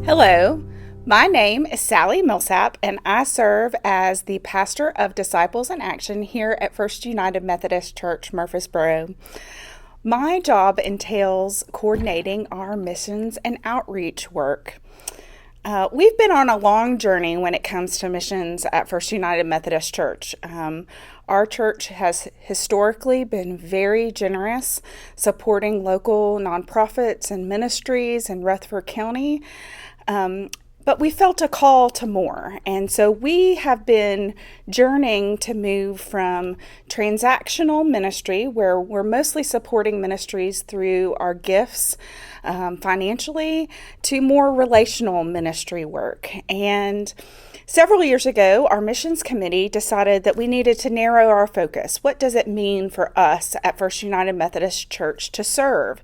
Hello, my name is Sally Millsap, and I serve as the pastor of Disciples in Action here at First United Methodist Church, Murfreesboro. My job entails coordinating our missions and outreach work. We've been on a long journey when it comes to missions at First United Methodist Church. Our church has historically been very generous, supporting local nonprofits and ministries in Rutherford County. But we felt a call to more. And so we have been journeying to move from transactional ministry, where we're mostly supporting ministries through our gifts financially, to more relational ministry work. And several years ago, our missions committee decided that we needed to narrow our focus. What does it mean for us at First United Methodist Church to serve?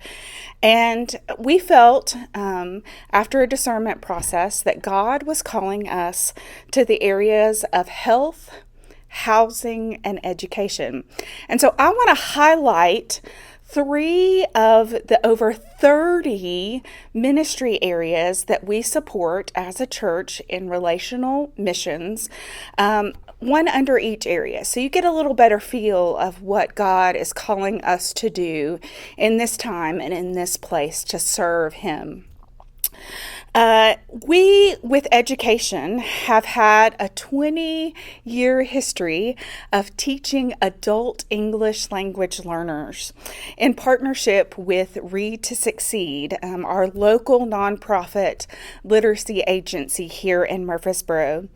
And we felt, after a discernment process, that God was calling us to the areas of health, housing, and education. And so I want to highlight 3 of the over 30 ministry areas that we support as a church in relational missions, one under each area. So you get a little better feel of what God is calling us to do in this time and in this place to serve Him. We, with education, have had a 20-year history of teaching adult English language learners in partnership with Read to Succeed, our local nonprofit literacy agency here in Murfreesboro.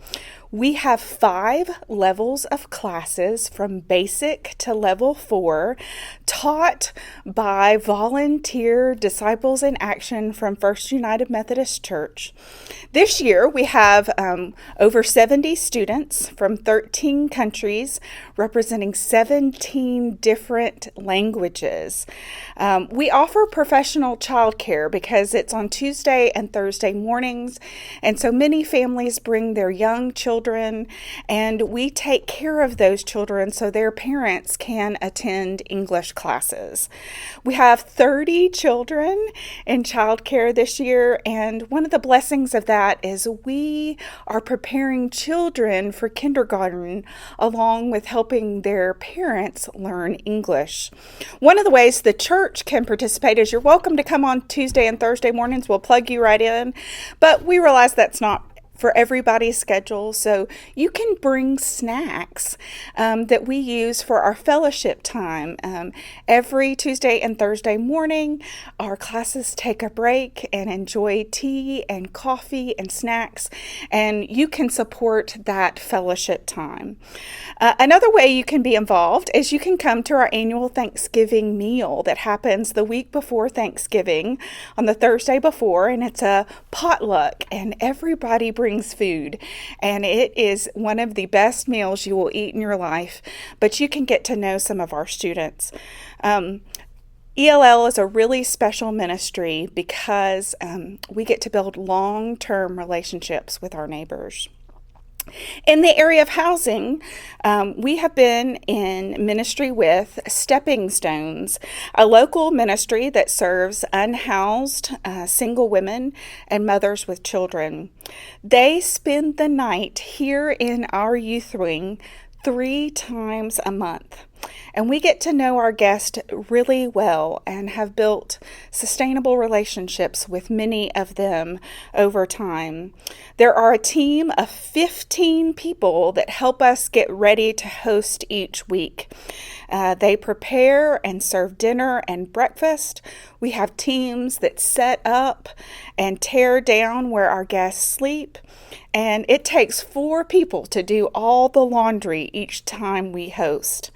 We have 5 levels of classes from basic to level 4 taught by volunteer Disciples in Action from First United Methodist Church. This year we have over 70 students from 13 countries representing 17 different languages. We offer professional childcare because it's on Tuesday and Thursday mornings, and so many families bring their young children, and we take care of those children so their parents can attend English classes. We have 30 children in childcare this year, and one of the blessings of that is we are preparing children for kindergarten along with helping their parents learn English. One of the ways the church can participate is you're welcome to come on Tuesday and Thursday mornings. We'll plug you right in, but we realize that's not for everybody's schedule, so you can bring snacks that we use for our fellowship time. Every Tuesday and Thursday morning, our classes take a break and enjoy tea and coffee and snacks, and you can support that fellowship time. Another way you can be involved is you can come to our annual Thanksgiving meal that happens the week before Thanksgiving on the Thursday before, and it's a potluck, and everybody brings food, and it is one of the best meals you will eat in your life, but you can get to know some of our students. ELL is a really special ministry because we get to build long-term relationships with our neighbors. In the area of housing, we have been in ministry with Stepping Stones, a local ministry that serves unhoused single women and mothers with children. They spend the night here in our youth wing 3 times a month. And we get to know our guests really well and have built sustainable relationships with many of them over time. There are a team of 15 people that help us get ready to host each week. They prepare and serve dinner and breakfast. We have teams that set up and tear down where our guests sleep. And it takes 4 people to do all the laundry each time we host.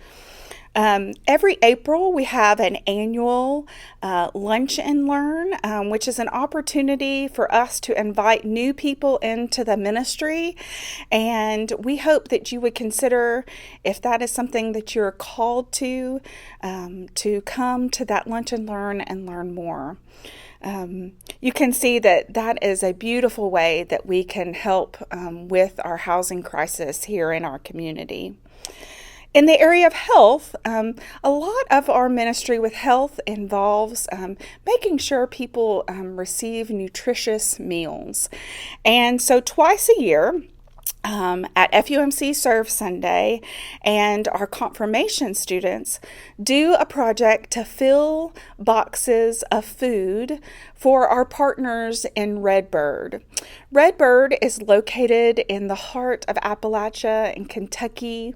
Every April, we have an annual Lunch and Learn, which is an opportunity for us to invite new people into the ministry. And we hope that you would consider, if that is something that you're called to come to that Lunch and learn more. You can see that that is a beautiful way that we can help with our housing crisis here in our community. In the area of health, a lot of our ministry with health involves making sure people receive nutritious meals. And so twice a year, at FUMC Serve Sunday, and our confirmation students do a project to fill boxes of food for our partners in Redbird. Redbird is located in the heart of Appalachia in Kentucky.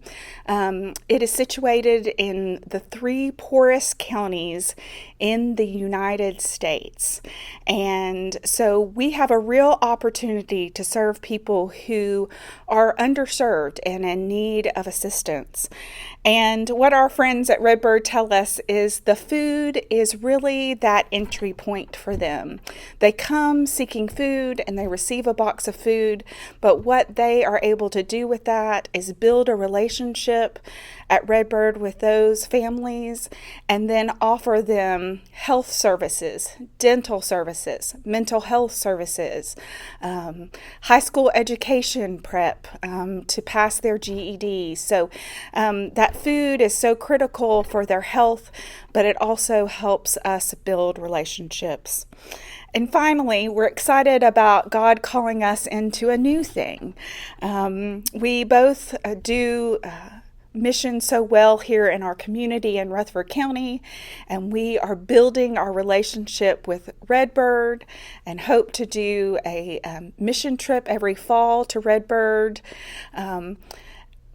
It is situated in the three poorest counties in the United States. And so we have a real opportunity to serve people who are underserved and in need of assistance. And what our friends at Redbird tell us is the food is really that entry point for them. They come seeking food and they receive a box of food, but what they are able to do with that is build a relationship at Redbird with those families and then offer them health services, dental services, mental health services, high school education prep to pass their GED. So that food is so critical for their health, but it also helps us build relationships. And finally, we're excited about God calling us into a new thing. We both do mission so well here in our community in Rutherford County, and we are building our relationship with Redbird and hope to do a mission trip every fall to Redbird.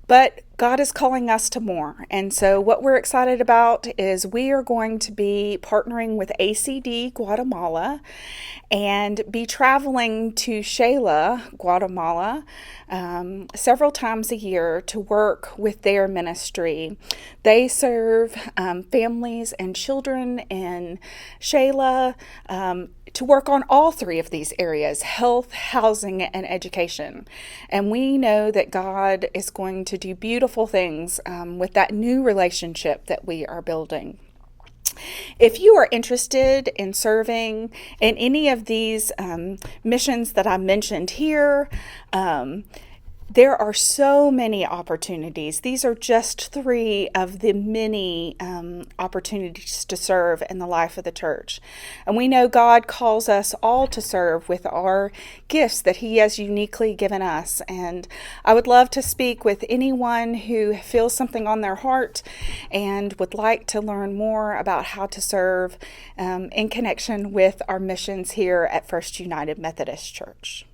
But God is calling us to more. And so what we're excited about is we are going to be partnering with ACD Guatemala and be traveling to Shela, Guatemala, several times a year to work with their ministry. They serve families and children in Shela, to work on all three of these areas: health, housing, and education. And we know that God is going to do beautiful things with that new relationship that we are building. If you are interested in serving in any of these missions that I mentioned here, there are so many opportunities. These are just three of the many opportunities to serve in the life of the church. And we know God calls us all to serve with our gifts that He has uniquely given us. And I would love to speak with anyone who feels something on their heart and would like to learn more about how to serve in connection with our missions here at First United Methodist Church.